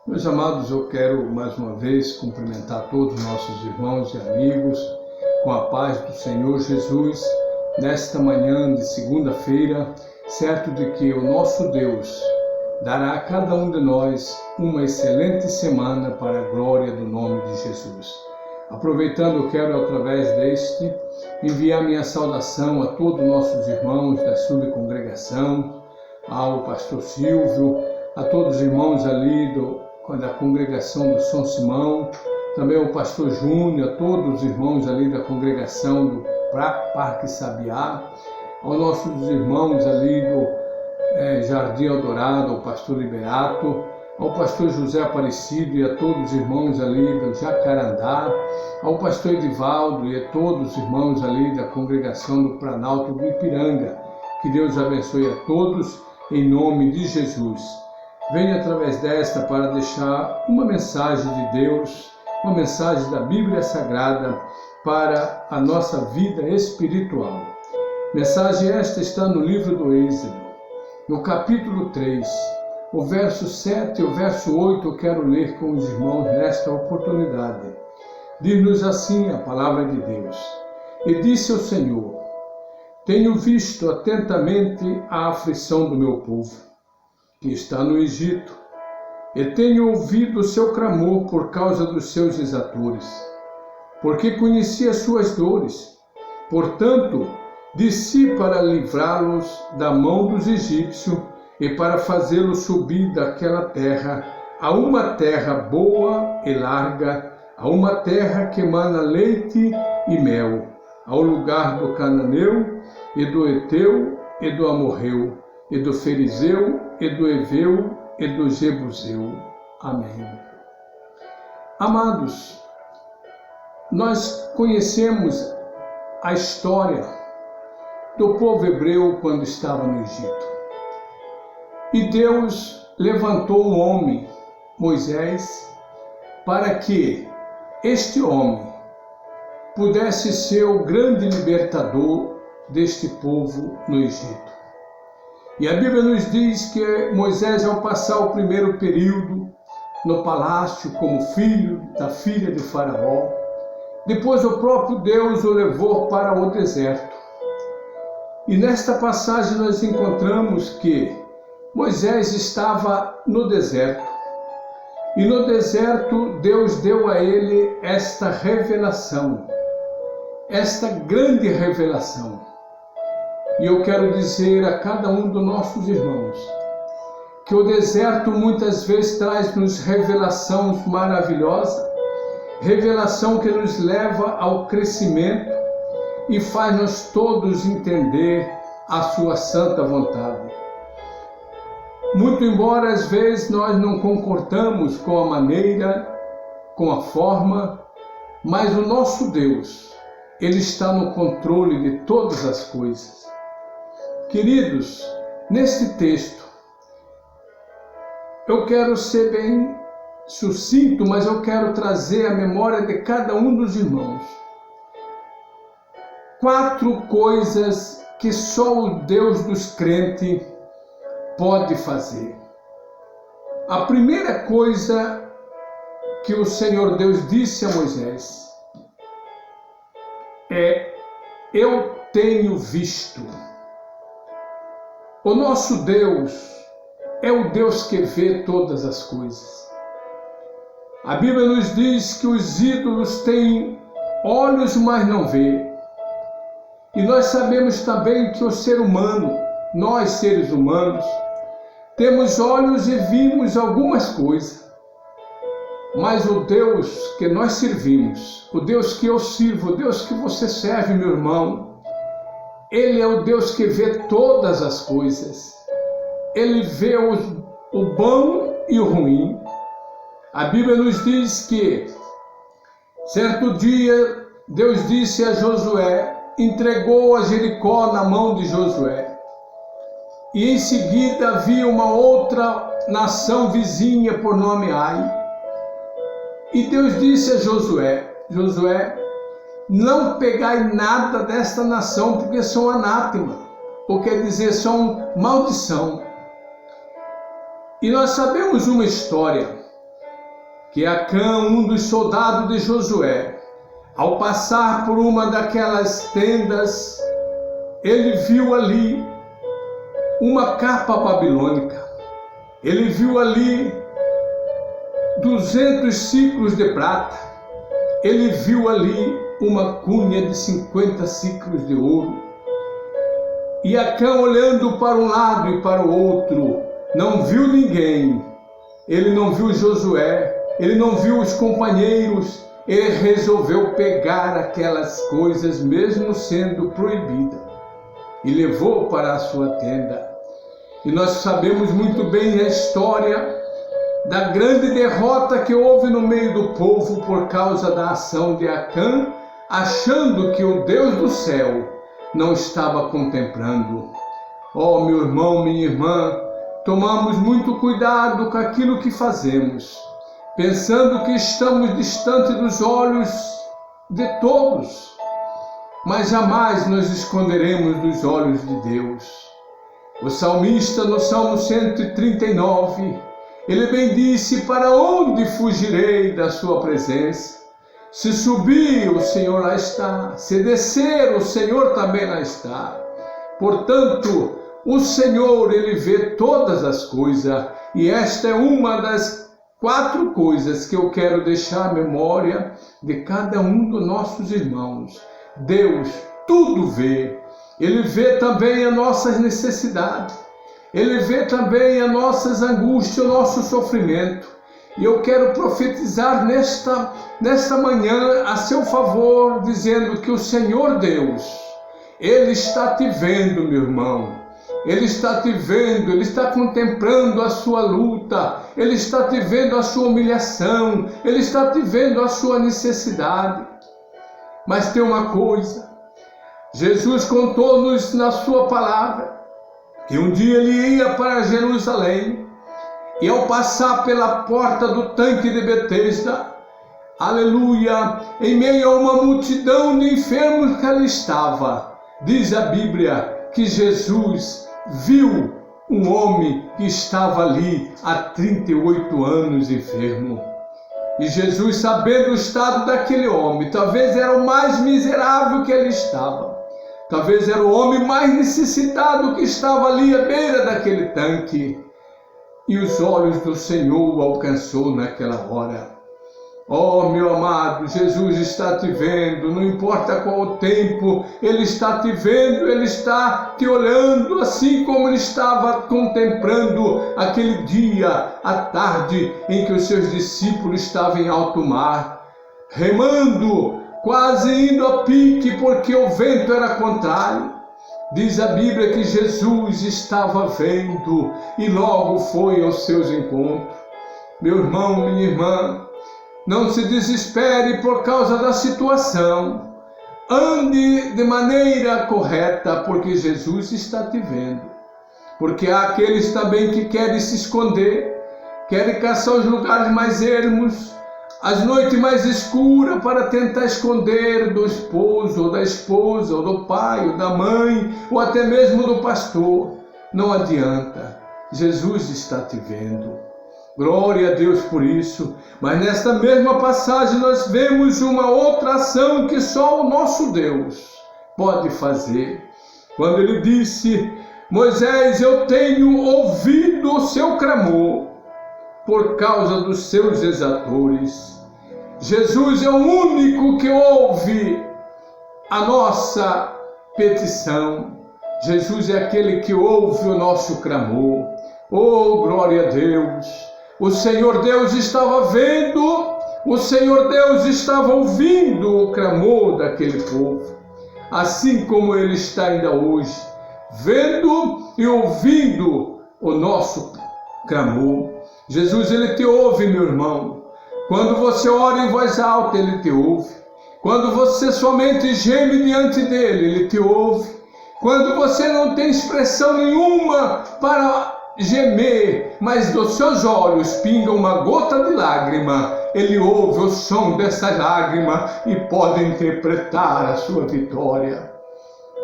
Meus amados, eu quero mais uma vez cumprimentar todos os nossos irmãos e amigos com a paz do Senhor Jesus nesta manhã de segunda-feira, certo de que o nosso Deus dará a cada um de nós uma excelente semana para a glória do nome de Jesus. Aproveitando, eu quero através deste enviar minha saudação a todos os nossos irmãos da subcongregação, ao pastor Silvio, a todos os irmãos ali da congregação do São Simão, também ao pastor Júnior, a todos os irmãos ali da congregação do Parque Sabiá, aos nossos irmãos ali do Jardim Eldorado, ao pastor Liberato, ao pastor José Aparecido e a todos os irmãos ali do Jacarandá, ao pastor Edivaldo e a todos os irmãos ali da congregação do Planalto do Ipiranga. Que Deus abençoe a todos, em nome de Jesus. Venho através desta para deixar uma mensagem de Deus, uma mensagem da Bíblia Sagrada para a nossa vida espiritual. Mensagem esta está no livro do Êxodo, no capítulo 3, o verso 7 e o verso 8 eu quero ler com os irmãos nesta oportunidade. Diz-nos assim a palavra de Deus. E disse ao Senhor: tenho visto atentamente a aflição do meu povo, que está no Egito, e tenho ouvido o seu clamor por causa dos seus exatores, porque conheci as suas dores. Portanto, desci para livrá-los da mão dos egípcios e para fazê-los subir daquela terra a uma terra boa e larga, a uma terra que emana leite e mel, ao lugar do cananeu e do Eteu e do Amorreu e do Ferizeu e do Eveu e do Jebuseu. Amém. Amados, nós conhecemos a história do povo hebreu quando estava no Egito. E Deus levantou um homem, Moisés, para que este homem pudesse ser o grande libertador deste povo no Egito. E a Bíblia nos diz que Moisés, ao passar o primeiro período no palácio como filho da filha de Faraó, depois o próprio Deus o levou para o deserto. E nesta passagem nós encontramos que Moisés estava no deserto. E no deserto Deus deu a ele esta revelação, esta grande revelação. E eu quero dizer a cada um dos nossos irmãos que o deserto muitas vezes traz-nos revelações maravilhosas, revelação que nos leva ao crescimento e faz-nos todos entender a sua santa vontade. Muito embora às vezes nós não concordamos com a maneira, com a forma, mas o nosso Deus, Ele está no controle de todas as coisas. Queridos, neste texto, eu quero ser bem sucinto, mas eu quero trazer a memória de cada um dos irmãos 4 coisas que só o Deus dos crentes pode fazer. A primeira coisa que o Senhor Deus disse a Moisés é: eu tenho visto. O nosso Deus é o Deus que vê todas as coisas. A Bíblia nos diz que os ídolos têm olhos, mas não vê. E nós sabemos também que o ser humano, nós seres humanos, temos olhos e vimos algumas coisas. Mas o Deus que nós servimos, o Deus que eu sirvo, o Deus que você serve, meu irmão, Ele é o Deus que vê todas as coisas. Ele vê o bom e o ruim. A Bíblia nos diz que, certo dia, Deus disse a Josué, entregou a Jericó na mão de Josué. E em seguida havia uma outra nação vizinha por nome Ai. E Deus disse a Josué, Josué, não pegai nada desta nação, porque são anátema, ou quer dizer, são maldição. E nós sabemos uma história que Acã, um dos soldados de Josué, ao passar por uma daquelas tendas, ele viu ali uma capa babilônica. Ele viu ali 200 ciclos de prata. Ele viu ali uma cunha de 50 ciclos de ouro. E Acã, olhando para um lado e para o outro, não viu ninguém. Ele não viu Josué, ele não viu os companheiros. Ele resolveu pegar aquelas coisas, mesmo sendo proibida, e levou para a sua tenda. E nós sabemos muito bem a história da grande derrota que houve no meio do povo por causa da ação de Acã, achando que o Deus do céu não estava contemplando. Oh, meu irmão, minha irmã, tomamos muito cuidado com aquilo que fazemos, pensando que estamos distante dos olhos de todos, mas jamais nos esconderemos dos olhos de Deus. O salmista, no Salmo 139, ele bem disse: para onde fugirei da sua presença? Se subir, o Senhor lá está. Se descer, o Senhor também lá está. Portanto, o Senhor, ele vê todas as coisas, e esta é uma das 4 coisas que eu quero deixar à memória de cada um dos nossos irmãos. Deus tudo vê. Ele vê também as nossas necessidades. Ele vê também as nossas angústias, o nosso sofrimento. E eu quero profetizar nesta manhã a seu favor, dizendo que o Senhor Deus, Ele está te vendo, meu irmão. Ele está te vendo, Ele está contemplando a sua luta, Ele está te vendo a sua humilhação, Ele está te vendo a sua necessidade. Mas tem uma coisa, Jesus contou-nos na sua palavra, que um dia Ele ia para Jerusalém, e ao passar pela porta do tanque de Betesda, aleluia, em meio a uma multidão de enfermos que ali estava, diz a Bíblia que Jesus viu um homem que estava ali há 38 anos enfermo. E Jesus, sabendo o estado daquele homem, talvez era o mais miserável que ele estava, talvez era o homem mais necessitado que estava ali à beira daquele tanque, e os olhos do Senhor o alcançou naquela hora. Oh, meu amado, Jesus está te vendo, não importa qual o tempo, Ele está te vendo, Ele está te olhando, assim como Ele estava contemplando aquele dia, à tarde, em que os seus discípulos estavam em alto mar, remando, quase indo a pique, porque o vento era contrário. Diz a Bíblia que Jesus estava vendo e logo foi aos seus encontros. Meu irmão, minha irmã, não se desespere por causa da situação. Ande de maneira correta, porque Jesus está te vendo. Porque há aqueles também que querem se esconder, querem caçar os lugares mais ermos, as noites mais escuras, para tentar esconder do esposo, ou da esposa, ou do pai, ou da mãe, ou até mesmo do pastor. Não adianta, Jesus está te vendo. Glória a Deus por isso. Mas nesta mesma passagem nós vemos uma outra ação que só o nosso Deus pode fazer. Quando ele disse: Moisés, eu tenho ouvido o seu clamor por causa dos seus exatores. Jesus é o único que ouve a nossa petição. Jesus é aquele que ouve o nosso clamor. Oh, glória a Deus! O Senhor Deus estava vendo, o Senhor Deus estava ouvindo o clamor daquele povo, assim como Ele está ainda hoje, vendo e ouvindo o nosso clamor. Jesus, Ele te ouve, meu irmão. Quando você ora em voz alta, Ele te ouve. Quando você somente geme diante dEle, Ele te ouve. Quando você não tem expressão nenhuma para gemer, mas dos seus olhos pinga uma gota de lágrima, Ele ouve o som dessa lágrima e pode interpretar a sua vitória.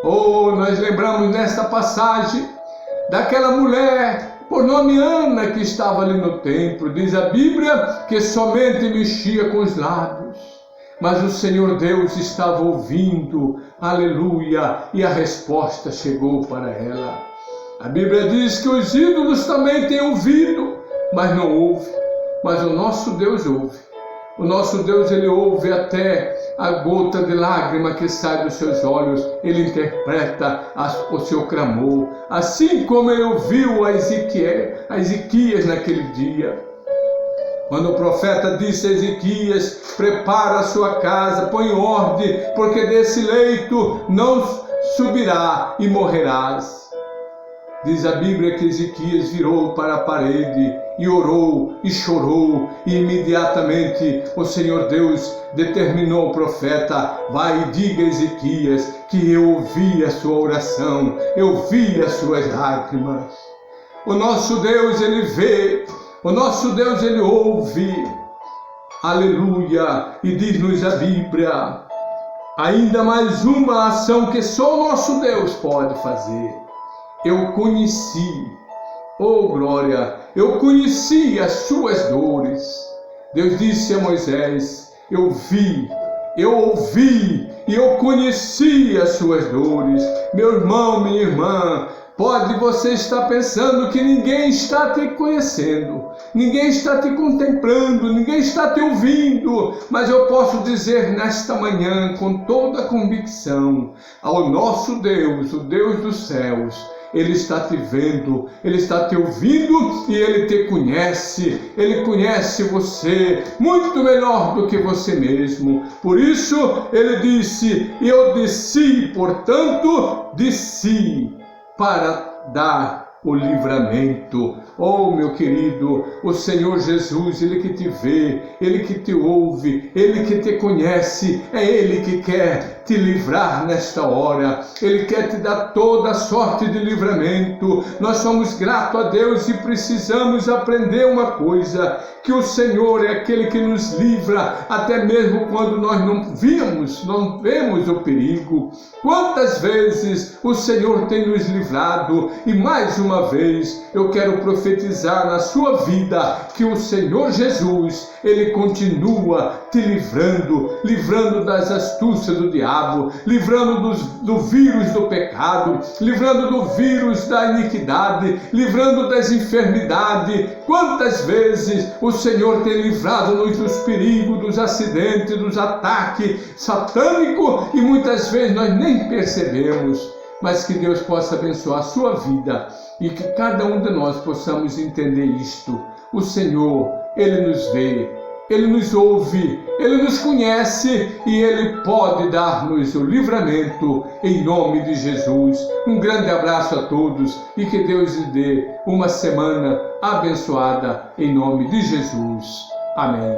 Oh, nós lembramos nesta passagem daquela mulher por nome Ana, que estava ali no templo. Diz a Bíblia que somente mexia com os lábios, mas o Senhor Deus estava ouvindo, aleluia, e a resposta chegou para ela. A Bíblia diz que os ídolos também têm ouvido, mas não ouve. Mas o nosso Deus ouve. O nosso Deus, ele ouve até a gota de lágrima que sai dos seus olhos. Ele interpreta o seu clamor, assim como ele ouviu a Ezequias naquele dia. Quando o profeta disse a Ezequias: prepara a sua casa, põe em ordem, porque desse leito não subirá e morrerás. Diz a Bíblia que Ezequias virou para a parede e orou e chorou, e imediatamente o Senhor Deus determinou ao profeta: vai e diga a Ezequias que eu ouvi a sua oração, eu vi as suas lágrimas. O nosso Deus, ele vê, o nosso Deus, ele ouve, aleluia, e diz-nos a Bíblia, ainda mais uma ação que só o nosso Deus pode fazer. Eu conheci, oh glória, eu conheci as suas dores. Deus disse a Moisés: eu vi, eu ouvi e eu conheci as suas dores. Meu irmão, minha irmã, pode você estar pensando que ninguém está te conhecendo, ninguém está te contemplando, ninguém está te ouvindo, mas eu posso dizer nesta manhã com toda a convicção, ao nosso Deus, o Deus dos céus, Ele está te vendo, Ele está te ouvindo e Ele te conhece. Ele conhece você muito melhor do que você mesmo. Por isso Ele disse: eu desci, portanto, desci para dar o livramento. Oh, meu querido, o Senhor Jesus, Ele que te vê, Ele que te ouve, Ele que te conhece, é Ele que quer te livrar nesta hora. Ele quer te dar toda a sorte de livramento. Nós somos gratos a Deus e precisamos aprender uma coisa, que o Senhor é aquele que nos livra, até mesmo quando nós não vemos o perigo. Quantas vezes o Senhor tem nos livrado, e mais uma vez eu quero profetizar na sua vida que o Senhor Jesus, Ele continua te livrando das astúcias do diabo, livrando do vírus do pecado, livrando do vírus da iniquidade, livrando das enfermidades. Quantas vezes o Senhor tem livrado-nos dos perigos, dos acidentes, dos ataques satânicos, e muitas vezes nós nem percebemos. Mas que Deus possa abençoar a sua vida e que cada um de nós possamos entender isto. O Senhor, Ele nos vê, Ele nos ouve, Ele nos conhece e Ele pode dar-nos o livramento em nome de Jesus. Um grande abraço a todos e que Deus lhe dê uma semana abençoada em nome de Jesus. Amém.